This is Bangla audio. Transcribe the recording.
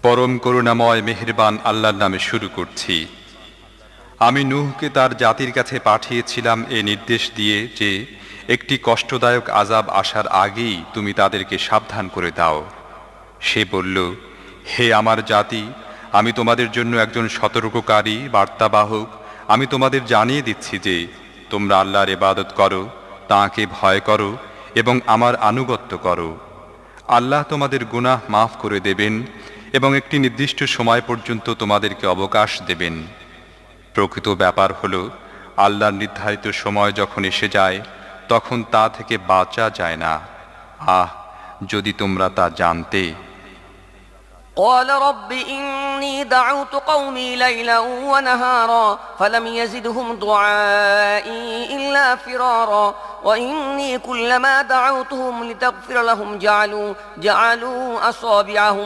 পরম করুণাময় মেহেরবান আল্লাহর নামে শুরু করছি। আমি নূহকে তার জাতির কাছে পাঠিয়েছিলাম এ নির্দেশ দিয়ে যে একটি কষ্টদায়ক আযাব আসার আগেই তুমি তাদেরকে সাবধান করে দাও। সে বলল, হে আমার জাতি, আমি তোমাদের জন্য একজন সতর্ককারী বার্তাবাহক। আমি তোমাদের জানিয়ে দিচ্ছি যে তোমরা আল্লাহর ইবাদত করো, তাঁকে ভয় করো এবং আমার আনুগত্য করো। আল্লাহ তোমাদের গুনাহ মাফ করে দেবেন এবং একটি নির্দিষ্ট সময় পর্যন্ত তোমাদেরকে অবকাশ দেবেন। প্রকৃত ব্যাপার হলো, আল্লাহর নির্ধারিত সময় যখন এসে যায় তখন তা থেকে বাঁচা যায় না। আহ, যদি তোমরা তা জানতে। قال رب إني دعوت قومي ليلا ونهارا فلم يزدهم دعائي إلا فرارا وإني كلما دعوتهم لتغفر لهم جعلوا أصابعهم